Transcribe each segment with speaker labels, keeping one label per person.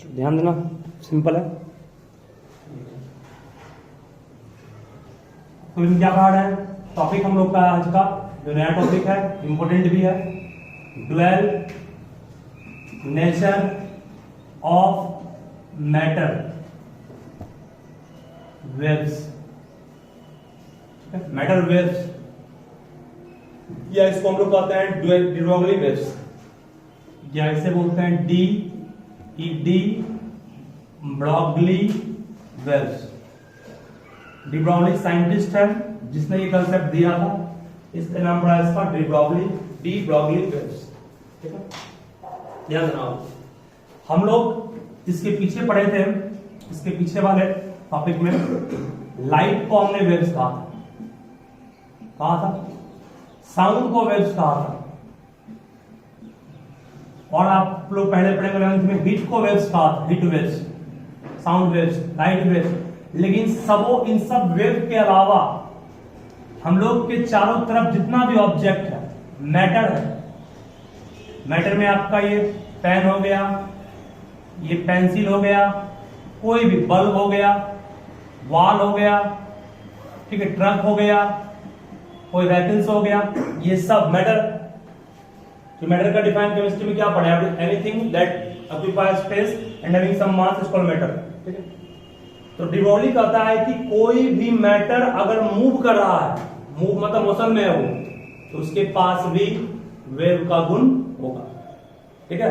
Speaker 1: ध्यान देना, सिंपल है। तो इसमें क्या पढ़ा है टॉपिक हम लोग का आज का जो नया टॉपिक है, इंपॉर्टेंट भी है, dual nature of matter waves, matter waves, या इसको हम लोग कहते हैं डी ब्रॉगली वेव्स, या इसे बोलते हैं de Broglie waves. De Broglie scientist है जिसने ये कंसेप्ट दिया था, इसका नाम पड़ा इसका डी ब्रॉगली वेव्स। ठीक है, ध्यान रखना। हम लोग इसके पीछे पढ़े थे, इसके पीछे वाले टॉपिक में लाइट को हमने वेव्स कहा था, साउंड को वेव्स कहा था, और आप लोग पहले पढ़े 11th में हीट को वेव्स कहा था, heat waves, sound waves, light waves. लेकिन इन सब वेव के अलावा हम लोग के चारों तरफ जितना भी ऑब्जेक्ट है मैटर है। मैटर में आपका ये पेन हो गया, ये पेंसिल हो गया, कोई भी बल्ब हो गया, वॉल हो गया, ठीक है, ट्रक हो गया, कोई व्हीकल्स हो गया, ये सब मैटर। तो मैटर का डिफाइन केमिस्ट्री में क्या पढ़ा है? Anything that occupies space and having some mass is called matter. ठीक है, तो डी ब्रॉगली कहता है कि कोई भी मैटर अगर मूव कर रहा है, मूव मतलब मोशन में है वो, तो उसके पास भी वेव का गुण होगा। ठीक है,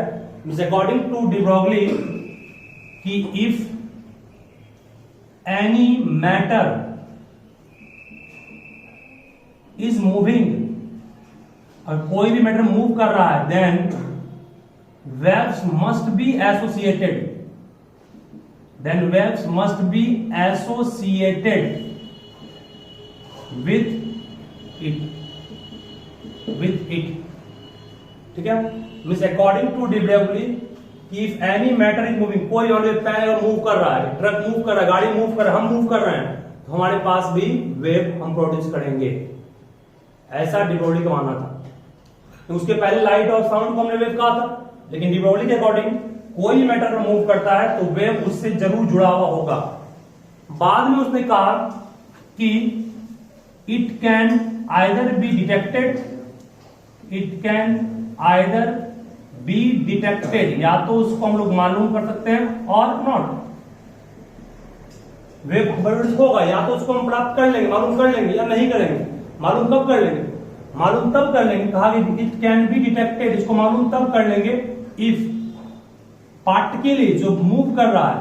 Speaker 1: अकॉर्डिंग टू डी ब्रॉगली कि if any matter is moving, और कोई भी मैटर मूव कर रहा है, then waves must be associated, with it। ठीक है, means according to de Broglie कि if any matter is moving, कोई और पैर मूव कर रहा है, ट्रक मूव कर रहा है, गाड़ी मूव कर रहा है, हम मूव कर रहे हैं, तो हमारे पास भी वेव हम प्रोड्यूस करेंगे। ऐसा डी ब्रॉगली का मानना था। तो उसके पहले लाइट और साउंड को हमने वेव कहा था, लेकिन डी ब्रॉगली के अकॉर्डिंग कोई मैटर मूव करता है तो वेव उससे जरूर जुड़ा हुआ होगा। बाद में उसने कहा कि it can either be detected, या तो उसको हम लोग मालूम कर सकते हैं, और नॉट, वेव प्रोड्यूस होगा, या तो उसको हम प्राप्त कर लेंगे, मालूम कर लेंगे, या नहीं करेंगे। मालूम कब कर लेंगे? मालूम तब कर लेंगे, कहा कि इट कैन बी डिटेक्टेड, इसको मालूम तब कर लेंगे इफ पार्टिकल जो मूव कर रहा है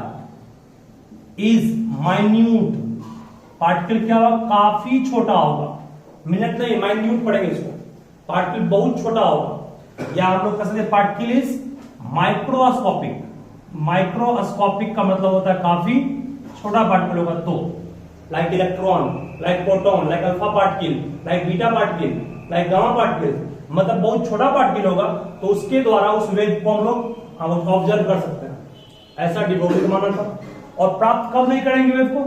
Speaker 1: इज माइन्यूट, पार्टिकल क्या होगा? काफी छोटा होगा, मिनट नहीं, माइन्यूट पढ़ेंगे इसको, पार्टिकल बहुत छोटा होगा, या आप लोग कह सकते हैं पार्टिकल इज माइक्रोस्कोपिक। माइक्रोस्कोपिक का मतलब होता है काफी छोटा पार्टिकल होगा, तो like electron, like proton, like alpha particle, like beta particle, like gamma particle, मतलब बहुत छोटा पार्टिकल होगा, तो उसके द्वारा उस वेव को हम लोग ऑब्जर्व कर सकते हैं। ऐसा डी ब्रॉगली का मानना था। और प्राप्त कब नहीं करेंगे वेव को?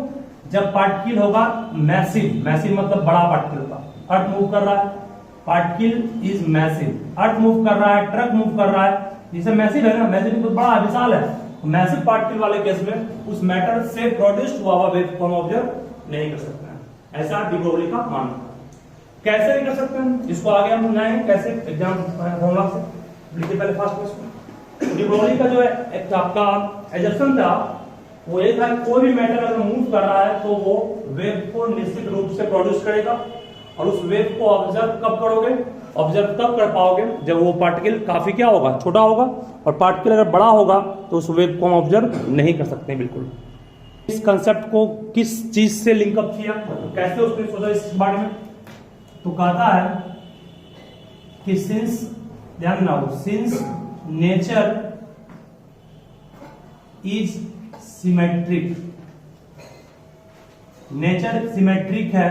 Speaker 1: जब पार्टिकल होगा मैसिव, मैसिव मतलब बड़ा पार्टिकल होगा। अर्थ मूव कर रहा है, particle is massive, earth move कर रहा है, ट्रक मूव कर रहा है, जिसे मैसिव है ना, मैसिव तो बड़ा विशाल है, मैसिव पार्टिकल वाले केस में उस मैटर से प्रोड्यूस्ड हुआ वेव को हम ऑब्जर्व नहीं कर सकते हैं। ऐसा डी ब्रॉगली का मानना था। कैसे नहीं कर सकते हैं इसको आगे हम बनाएंगे, कैसे एग्जाम फॉर्मूला से लिखिए पहले फर्स्ट क्वेश्चन। डी ब्रॉगली का जो है एक आपका एजम्पशन था वो ये था कि कोई भी मैटर अगर मूव कर रहा है तो वो वेव को निश्चित रूप से प्रोड्यूस करेगा, और उस वेव को ऑब्जर्व कब करोगे? ऑब्जर्व तब कर पाओगे जब वो पार्टिकल काफी क्या होगा? छोटा होगा, और पार्टिकल अगर बड़ा होगा तो उस वेव को हम ऑब्जर्व नहीं कर सकते बिल्कुल। इस कंसेप्ट को किस चीज से लिंकअप किया, कैसे उसने सोचा इस बारे में? तो कहता है कि सिंस, ध्यान रखो, since nature is symmetric, nature symmetric है,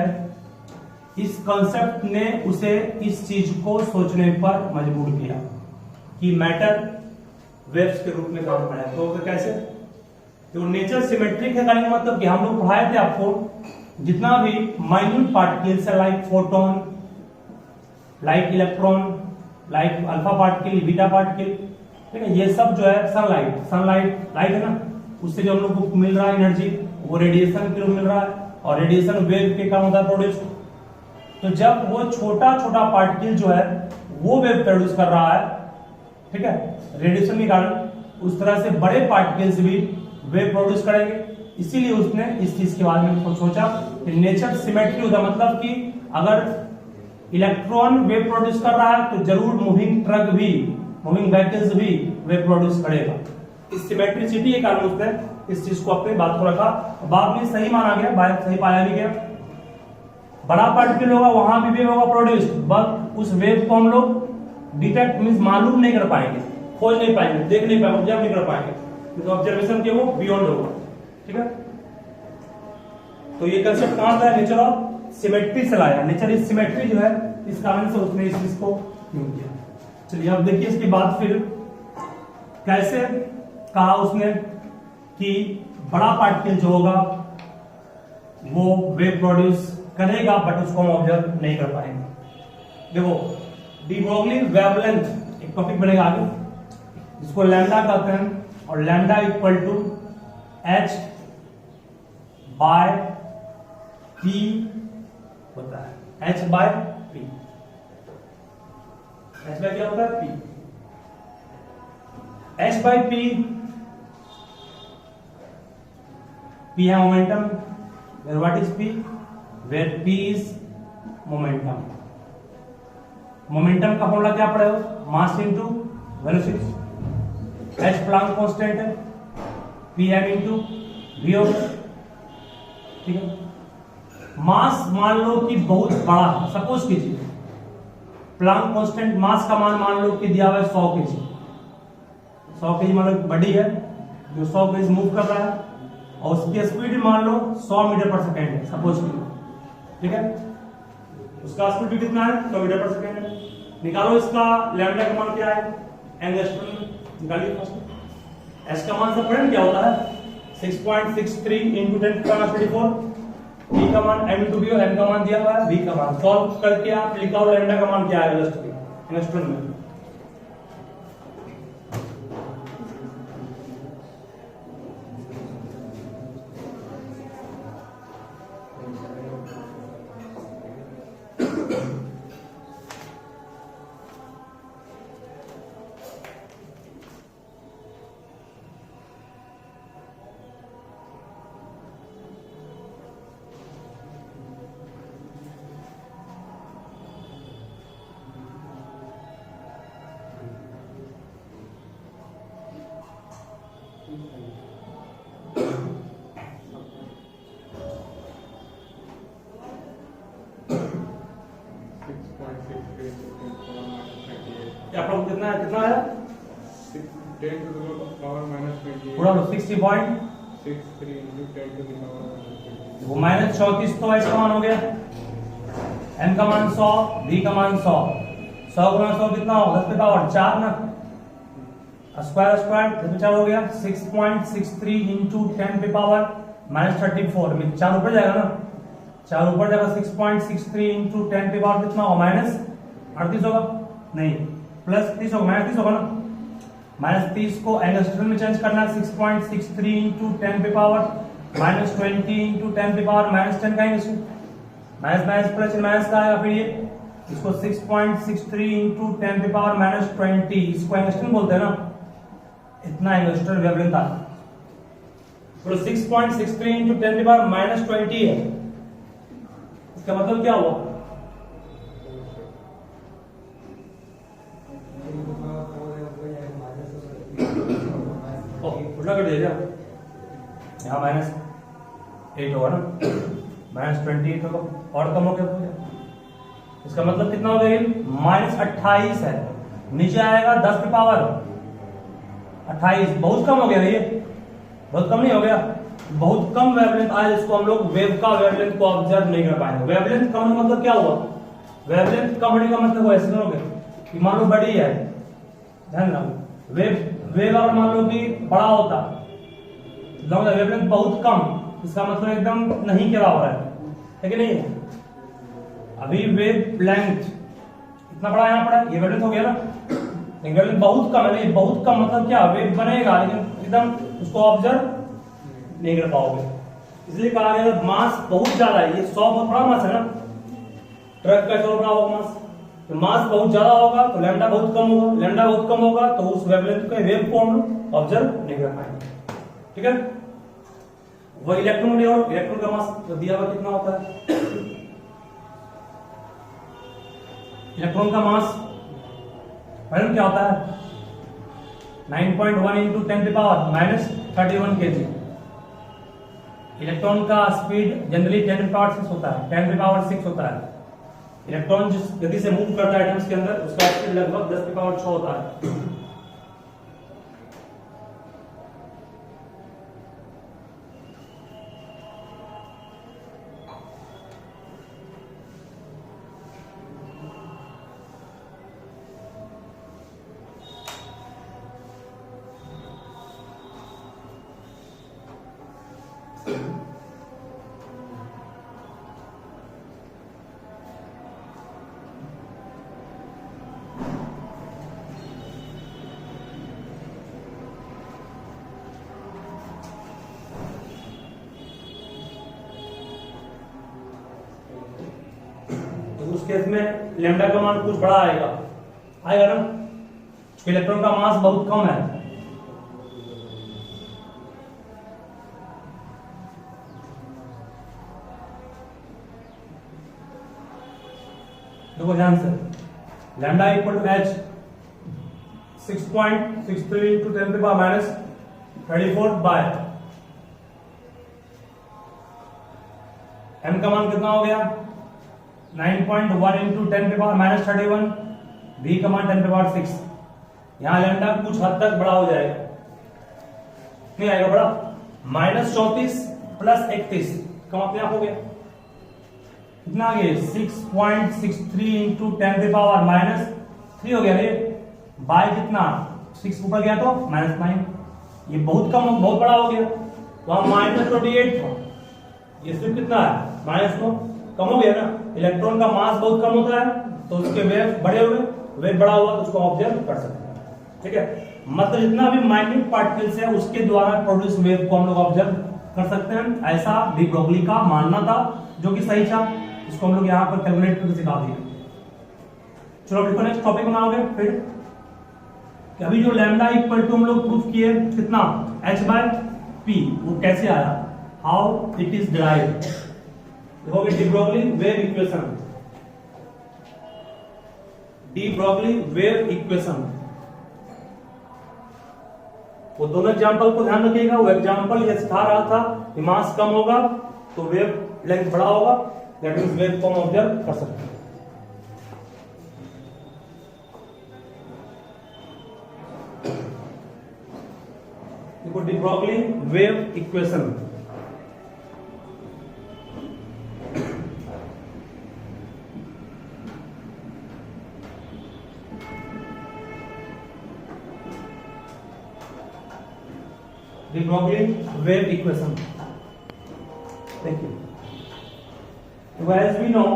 Speaker 1: इस कंसेप्ट ने उसे इस चीज को सोचने पर मजबूर किया कि मैटर वेव्स के रूप में काम पड़ा है। तो कैसे? तो नेचर सिमेट्रिक है कहने का मतलब कि हम लोग पढ़ाए थे आपको जितना भी माइन्यूट पार्टिकल्स है, like photon, like electron, like alpha particle, beta particle, ठीक है। ये सब जो है सनलाइट लाइट है ना, उससे जो हम लोग को मिल रहा है एनर्जी, वो रेडिएशन के रूप मिल रहा है, और रेडिएशन वेव के कारण होता है प्रोड्यूस। तो जब वो छोटा छोटा पार्टिकल जो है वो वेव प्रोड्यूस कर रहा है, ठीक है, रेडिएशन के कारण, उस तरह से बड़े पार्टिकल्स भी वेव प्रोड्यूस करेंगे। इसीलिए उसने इस चीज के बारे में सोचा कि नेचर सिमेट्री होता, मतलब कि अगर इलेक्ट्रॉन वेव प्रोड्यूस कर रहा है तो जरूर मूविंग ट्रक भी, मूविंग व्हीकल्स भी वेव प्रोड्यूस करेगा। इस सिमेट्रिसिटी के कारण उसने इस चीज को, अपने बात को रखा। बाद में सही माना गया, सही पाया भी गया। बड़ा पार्टिकल होगा वहां भी वेव होगा प्रोड्यूस, बट उस वेव को हम लोग डिटेक्ट मींस मालूम नहीं कर पाएंगे, खोज नहीं पाएंगे, देख नहीं पाएंगे, ऑब्जर्व नहीं कर पाएंगे, क्योंकि ऑब्जर्वेशन के वो बियॉन्ड होगा। ठीक है, तो ये कंसेप्ट कहां से है? नेचर ऑफ सिमेट्री से लाया। नेचर इज सिमेट्री जो है, इस कारण से उसने इस चीज को क्यों किया। चलिए अब देखिए इसके बाद फिर कैसे कहा उसने कि बड़ा पार्टिकल जो होगा वो वेव प्रोड्यूस करेगा, बट उसको हम ऑब्जर्व नहीं कर पाएंगे। देखो डी ब्रोगली वेवलेंथ एक टॉपिक बनेगा आगे, जिसको लैम्डा कहते हैं, और lambda equal to h by p होता है। h by p, h by क्या होता है? p। h by p, p है momentum, where what is p? where p is momentum. Momentum का फॉर्मूला क्या पड़ेगा? Mass into velocity. h Planck constant है, pm इनटू v। ठीक है, मास मान लो कि बहुत बड़ा है, सपोज कीजिए प्लांक कांस्टेंट मास का मान लो कि दिया हुआ है 100 केजी। 100 केजी मान लो बॉडी है जो 100 केजी मूव कर रहा है, और उसकी स्पीड मान लो 100 मीटर पर सेकेंड है, सपोज कीजिए। ठीक है, उसका स्पीड भी कितना है? 100 मीटर पर सेकेंड है। निकालो इसका लैम्डा का मान क्या है? एंगस्ट्रॉम निकालिए फर्स्ट। एस का मान सब पढ़े क्या होता है? 6.63 into 10⁻²4। p का मान m into v, और m का मान दिया हुआ है, v का मान सॉल्व करके आप लिखा हो लैम्डा का मान क्या है एंगस्ट्रॉम में। कितना है?
Speaker 2: 10 to the power minus 28।
Speaker 1: पूरा 60.63
Speaker 2: into 10 to the power minus 28।
Speaker 1: वो माइनस 34 तो h का मान हो गया, m का मान 100, v का मान 100। 100 गुना 100 कितना हो? 10 पे पावर 4 ना, स्क्वायर स्क्वायर 10 पे 4 हो गया। 6.63 into 10 पे पावर minus 34 में 4 ऊपर जाएगा ना, 4 ऊपर जाएगा। 6.63 into 10 पे पावर कितना होगा? माइनस 38 होगा, नहीं प्लस 30 होगा, माइनस 30 होगा ना। माइनस 30 को एंगस्ट्रॉम में चेंज करना है। 6.63 into 10 पे पावर minus 20 into 10 पे पावर minus 10 का है, इसको माइनस माइनस प्लस माइनस का आएगा। फिर ये इसको 6.63 into 10 पे पावर minus 20, इसको एंगस्ट्रॉम बोलते हैं ना, इतना एंगस्ट्रॉम वेवलेंथ था। तो 6.63 into 10 पे पावर minus 20 है, इसका मतलब क्या हुआ? उल्टा कर दीजिए, यहाँ -8 होगा ना, -28 होगा, और कम हो गया। इसका मतलब कितना हो गया? -28 है, नीचे आएगा 10 पे पावर 28। बहुत कम हो गया ये, बहुत कम नहीं हो गया, बहुत कम वेवलेंथ आया, जिसको हम लोग वेव का वेवलेंथ को ऑब्जर्व नहीं कर पाएंगे। वेवलेंथ कम होने का मतलब क्या हुआ? वेवलेंथ कम होने का मतलब ऐसे हो गया कि मान लो बड़ी है, ध्यान रखो, वेव अगर मान लो कि बड़ा होता, वेवलेंथ बहुत कम, इसका मतलब एकदम नहीं के बराबर है कि नहीं? अभी वेव लेंथ इतना बड़ा यहाँ पड़ा, ये वेवलेंथ हो गया ना, एंगुलर बहुत कम है ना, बहुत कम मतलब क्या, वेव बनेगा लेकिन एकदम उसको ऑब्जर्व नहीं कर पाओगे। इसलिए कहा गया मास बहुत ज्यादा है, ये 100 बहुत बड़ा मास है ना, ट्रक का 100 बड़ा होगा मास, तो मास बहुत ज्यादा होगा तो लैम्डा बहुत कम होगा, लैम्डा बहुत कम होगा तो उस वेवलेंथ का वेव को हम लोग ऑब्जर्व नहीं कर पाएंगे। ठीक है, वो इलेक्ट्रॉन और इलेक्ट्रॉन का मास तो दिया हुआ कितना होता है, इलेक्ट्रॉन का मास मैडम क्या होता है 9.1 इंटू 10⁻⁻31 kg। इलेक्ट्रॉन का स्पीड जनरली 10⁻6 होता है, 10⁻6 होता है। इलेक्ट्रॉन जिस गति से मूव करता है एटम्स के अंदर उसका स्पीड लगभग 10⁻6 होता है। उस केस में लैम्डा का मान कुछ बड़ा आएगा, आएगा ना, इलेक्ट्रॉन का मास बहुत कम है। देखो ध्यान से, lambda equal to h 6.63 into 10⁻⁻34 by m का मान कितना हो गया 9.1 इंटू 10⁻⁻31, v का मान 10⁻6। यहां लैम्डा कुछ हद तक बड़ा हो जाएगा, नहीं आएगा बड़ा, -34 प्लस 31 कम अपने आप हो गया, कितना आ गया 6.63 इंटू 10⁻³ हो गया रे, बाय कितना 6 ऊपर गया तो -9, ये बहुत कम, बहुत बड़ा हो गया। वहां -28 था, ये सिर्फ कितना है -9, कम हो गया ना। इलेक्ट्रॉन का मास बहुत कम होता है तो उसके वेव बड़े हुए, वेव बड़ा हुआ तो उसको ऑब्जर्व कर सकते हैं। ठीक है, मतलब जितना भी माइन्यूट पार्टिकल्स है उसके द्वारा प्रोड्यूस वेव को हम लोग ऑब्जर्व कर सकते हैं, ऐसा डी ब्रोगली का मानना था, जो कि सही था। इसको हम लोग यहाँ पर कैलकुलेट करके सिखा दिया। चलो देखो नेक्स्ट टॉपिक बनाओगे फिर कि अभी जो लैम्डा इक्वल टू हम लोग प्रूफ किए कितना h/p, वो कैसे आया, हाउ इट इज डिराइव्ड। देखोगे D Broglie wave equation, D Broglie wave equation, वो दोनों एग्जांपल को ध्यान रखिएगा। वो एग्जांपल ये सिखा रहा था कि मास कम होगा तो वेव लेंथ बड़ा होगा, दैट मींस वेव को हम ऑब्जर्व कर सकते हैं। देखो de Broglie wave equation, de Broglie wave equation. Thank you. So as we know,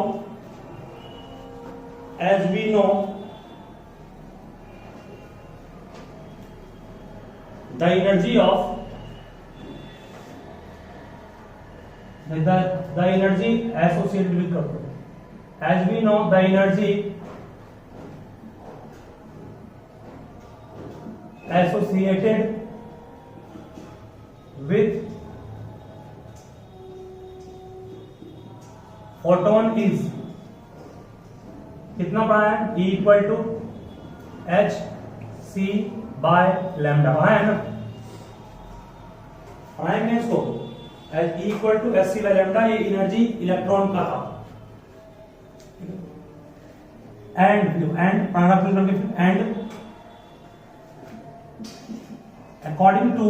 Speaker 1: the energy of the energy associated with, as we know, the energy associated with photon is कितना पढ़ा है, E equal to H C by lambda, पढ़ा है ना, पढ़ाएंगे इसको, E equal to H C by lambda, ये energy electron का था। And according to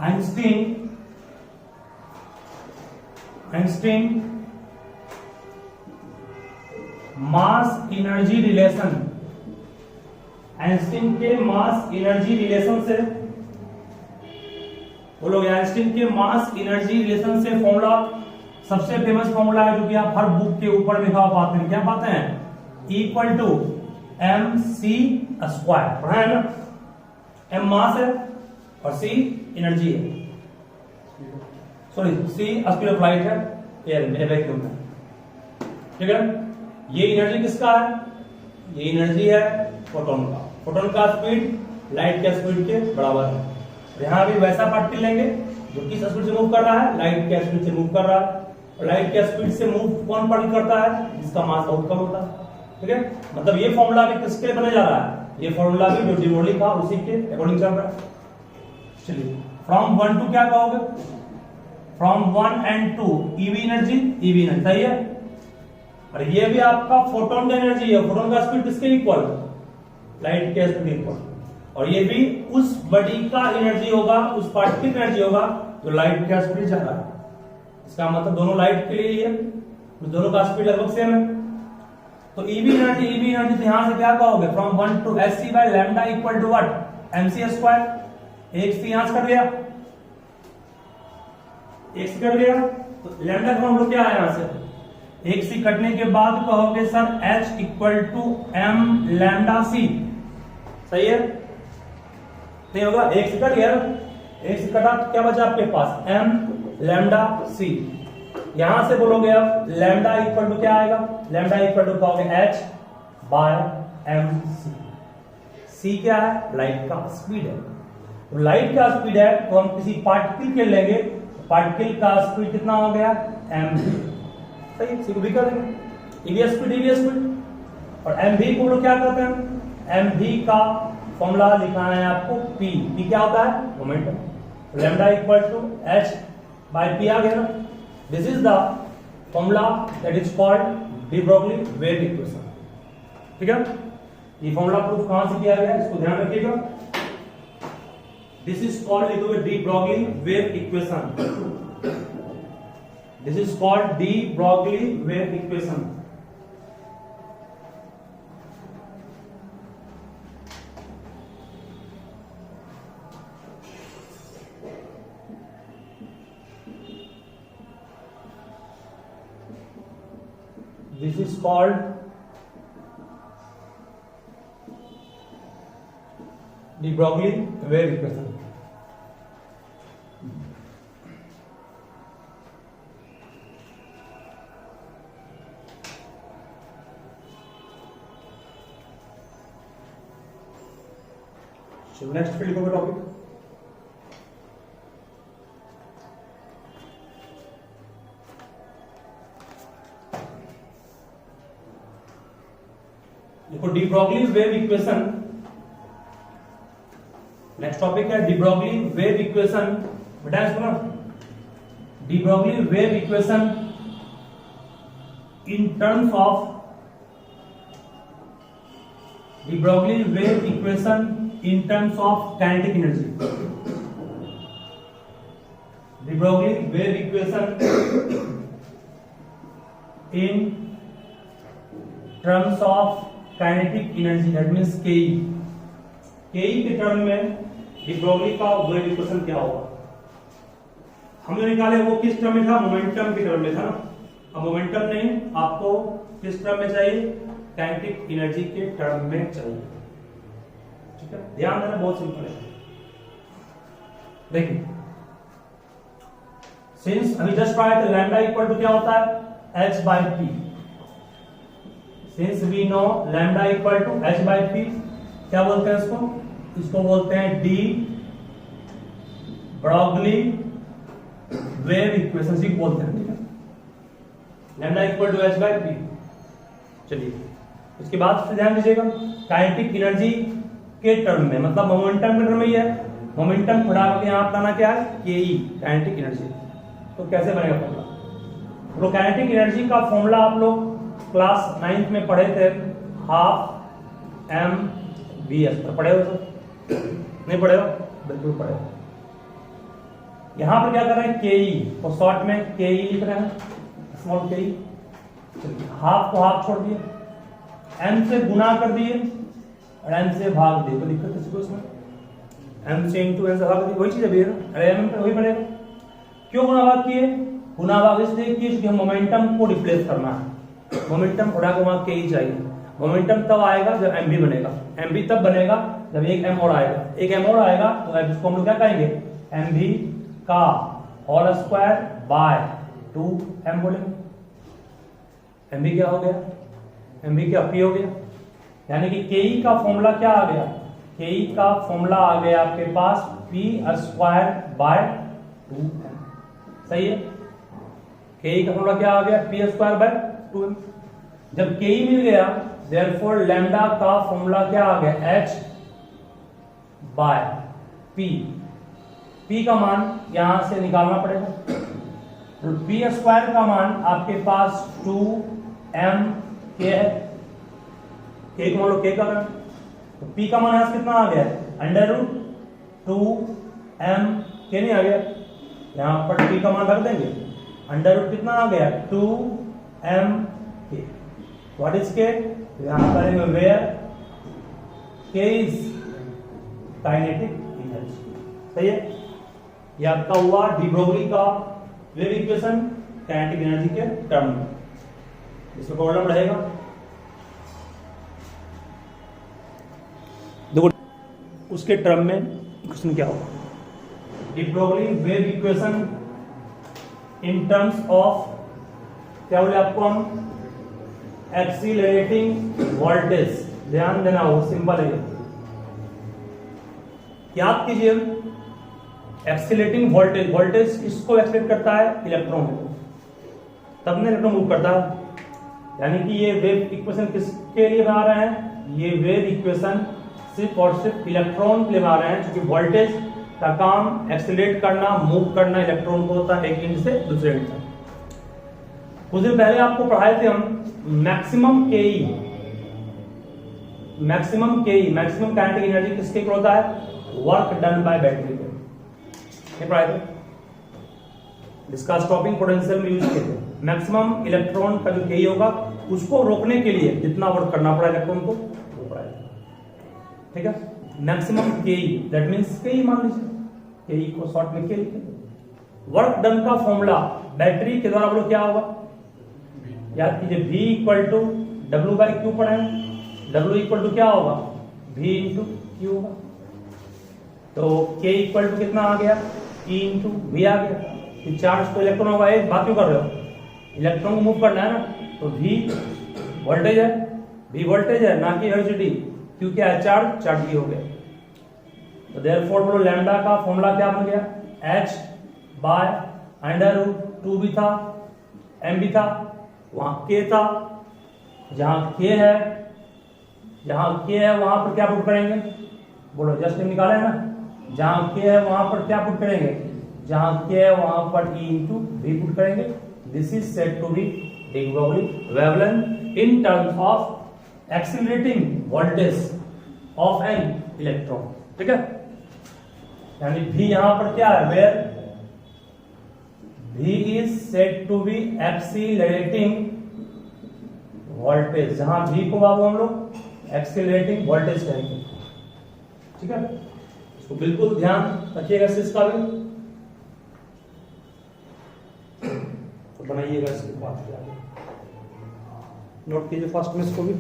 Speaker 1: Einstein mass energy relation, Einstein के मास एनर्जी रिलेशन से, बोलो आइंस्टीन के मास एनर्जी रिलेशन से फॉर्मूला सबसे फेमस फॉर्मूला है जो कि आप हर बुक के ऊपर लिखा पाते हैं, क्या पाते हैं, equal to m C square, पढ़ा है ना। एम मास है और सी एनर्जी है, sorry c speed of light है एयर में, वैक्यूम में, ठीक है। ये एनर्जी किसका है, ये एनर्जी है फोटोन का। फोटोन का स्पीड लाइट के स्पीड के बराबर है। यहां भी वैसा पार्टिकल लेंगे जो किस स्पीड से मूव कर रहा है, लाइट के स्पीड से मूव कर रहा है। और लाइट के स्पीड से मूव कौन पार्टिकल करता है, जिसका मास बहुत कम होता है, ठीक है। मतलब ये फॉर्मूला भी किसके लिए बने जा रहा है, ये फॉर्मूला भी जो डिमोली था उसी के अकॉर्डिंग चल रहा है। चलिए फ्रॉम 1 टू क्या कहोगे, from 1 and 2 EV energy, EV energy, सही है। और ये भी आपका फोटोन का एनर्जी है, फोटोन का स्पीड किसके इक्वल, लाइट के स्पीड इक्वल। और ये भी उस बॉडी का एनर्जी होगा, उस पार्टिकल एनर्जी होगा जो लाइट के स्पीड जा रहा है। इसका मतलब दोनों लाइट के लिए ही है, दोनों का स्पीड लगभग सेम है। तो ईवी एनर्जी तो यहां से क्या कहोगे, from 1 to H C by lambda equal to what, M C square. एक सी यहां से कट गया, एक सी कट गया, तो लैम्डा का हम लोग क्या है यहां से, एक सी कटने के बाद कहोगे sir h equal to m lambda c, सही है। नहीं होगा, एक सी कट गया, एक सी कटा क्या बचा आपके पास, एम लैम्डा सी। यहां से बोलोगे अब लैम्डा इक्वल टू क्या आएगा, लैम्डा इक्वल टू कहोगे एच बाय एम सी। सी क्या है, लाइट का स्पीड है। तो लाइट का स्पीड है तो हम किसी पार्टिकल के लेंगे, पार्टिकल का स्पीड कितना हो गया, एम वी, सही, सी को भी कर देंगे, ईवी स्पीड। और एम वी को लोग क्या करते हैं, एम वी का फॉर्मूला लिखाना है आपको, पी। पी क्या होता है, momentum. Lambda equal to h by p आ गया ना। This is the formula that is called de Broglie wave equation, ठीक है। ये फॉर्मूला प्रूफ कहां से किया गया, इसको ध्यान रखिएगा। This is called de Broglie wave equation. This is called de Broglie wave equation. This is called de Broglie wave equation. Next फिर लिखोगे टॉपिक, देखो de Broglie wave equation. Next topic है डी ब्रोगली वेव इक्वेशन। बेटा सुनो, D Broglie wave equation in terms of, D Broglie wave equation in terms of kinetic energy. De Broglie wave equation in terms of kinetic energy, that means Ke। Ke के term में de Broglie का wave equation क्या होगा, हमने निकाले वो किस term में था, मोमेंटम के टर्म में था ना। अब मोमेंटम नहीं, आपको किस टर्म में चाहिए, काइनेटिक एनर्जी के टर्म में चाहिए, ठीक है। ध्यान देना, बहुत सिंपल है। देखिए सिंस अभी जस्ट पढ़ा है, लैम्डा इक्वल टू क्या होता है, h by p. Since we know lambda equal to h by p, क्या बोलते हैं इसको, इसको बोलते हैं डी ब्रोगली वेव इक्वेशन, सी बोलते हैं, ठीक है। Lambda equal to h by p. चलिए उसके बाद से ध्यान दीजिएगा, काइनेटिक एनर्जी के टर्म में, मतलब मोमेंटम के टर्म में ही है। मोमेंटम बढ़ा के यहाँ अपना क्या है, के ई, काइनेटिक एनर्जी। तो कैसे बनेगा फॉर्मूला, तो काइनेटिक एनर्जी का फॉर्मूला आप लोग क्लास 9th में पढ़े थे, हाफ एम वी एस। पढ़े हो तो नहीं पढ़े हो, बिल्कुल पढ़े हो। यहां पर क्या कर रहे हैं, के ई को शॉर्ट में के ई लिख रहे हैं, स्मॉल के ई। हाफ को हाफ छोड़ दिए, एम से गुना कर दिए और एम से भाग दिए, तो दिक्कत किसी को इसमें, एम से इंटू एम से भाग दिए, वही चीज है, अरे एम पे वही पड़ेगा। क्यों गुना भाग किए, गुना भाग इसलिए किए क्योंकि हम मोमेंटम को रिप्लेस करना है, मोमेंटम उड़ा के वहां के ही चाहिए। मोमेंटम तब आएगा जब mv बनेगा, mv तब बनेगा जब एक m और आएगा, एक m और आएगा तो इसको हम लोग क्या कहेंगे, mv का होल स्क्वायर बाय 2m बोलेंगे। mv क्या हो गया, mv क्या p हो गया, यानी कि ke का फॉर्मूला क्या आ गया, ke का फॉर्मूला आ गया आपके पास p स्क्वायर बाय 2m। सही है, ke का फॉर्मूला क्या आ गया, p स्क्वायर बाय 2m। जब ke मिल गया देयरफॉर लैम्डा का फॉर्मूला क्या आ गया, h बाय p। p का मान यहां से निकालना पड़ेगा, तो p स्क्वायर का मान आपके पास 2m k है, k को मान लो k का मान, तो p का मान यहां से कितना आ गया, अंडर रूट 2m k नहीं आ गया, यहां पर p का मान रख देंगे, अंडर रूट कितना आ गया 2m k। What is k, यहां करेंगे where k is kinetic energy. सही है, ये आपका हुआ डी ब्रोगली का वेव इक्वेशन काइनेटिक एनर्जी के टर्म में, इसमें प्रॉब्लम रहेगा। देखो उसके टर्म में क्वेश्चन क्या होगा, D Broglie wave equation in terms of क्या बोले आपको हम, एक्सीलरेटिंग वोल्टेज। ध्यान देना हो, सिंपल है, याद कीजिए एक्सीलरेटिंग वोल्टेज, वोल्टेज किसको एक्सीलरेट करता है, इलेक्ट्रॉन को, तब ना इलेक्ट्रॉन मूव करता है। यानी कि ये वेव इक्वेशन किसके लिए बना रहे हैं, ये वेव इक्वेशन सिर्फ और सिर्फ इलेक्ट्रॉन के लिए बना रहे हैं, क्योंकि वोल्टेज का काम एक्सीलरेट करना, मूव करना इलेक्ट्रॉन को होता है एक एंड से दूसरे एंड तक। कुछ दिन पहले आपको पढ़ाए थे हम मैक्सिमम मैक्सिमम काइनेटिक एनर्जी किसके इक्वल होता है, वर्क डन बाय बैटरी के पढ़ाए थे, जिसका स्टॉपिंग पोटेंशियल में यूज किए थे। मैक्सिमम इलेक्ट्रॉन का जो के होगा उसको रोकने के लिए जितना वर्क करना पड़ा इलेक्ट्रॉन को वो पढ़ाया, ठीक है। मैक्सिमम के दैट मींस के मान लीजिए, के को शॉर्ट में के लिखेंगे। वर्क डन का फॉर्मूला बैटरी के द्वारा बोलो क्या होगा, याद कीजिए V इक्वल टू डब्ल्यू बाई क्यू पढ़े, W इक्वल टू क्या होगा, V इंटू क्यू होगा, तो K इक्वल टू कितना आ गया, E इंटू V आ गया। चार्ज तो इलेक्ट्रॉन होगा, एक बात क्यों कर रहे हो, इलेक्ट्रॉन को मूव करना है ना, तो V वोल्टेज है, V वोल्टेज है ना कि एनर्जी, क्यू क्या है, चार्ज भी हो गया। तो देयरफॉर बोलो लैम्डा का फॉर्मूला क्या बन गया, h बाय अंडर रूट 2 भी था, m भी था, वहां k था, जहां k है वहां पर क्या पुट करेंगे, बोलो जस्ट निकाले ना, जहां k है वहां पर क्या पुट करेंगे, जहां k है वहां पर E इंटू V पुट करेंगे। This is said to be de Broglie wavelength in terms of accelerating voltage of an electron, ठीक है। यानी V यहां पर क्या है, where V is said to be accelerating voltage, जहां V को बाबू हम लोग एक्सीलरेटिंग वोल्टेज कहेंगे, ठीक है। इसको बिल्कुल ध्यान रखिएगा, इसका भी तो बनाइएगा, इसके बाद नोट कीजिए फर्स्ट में इसको भी।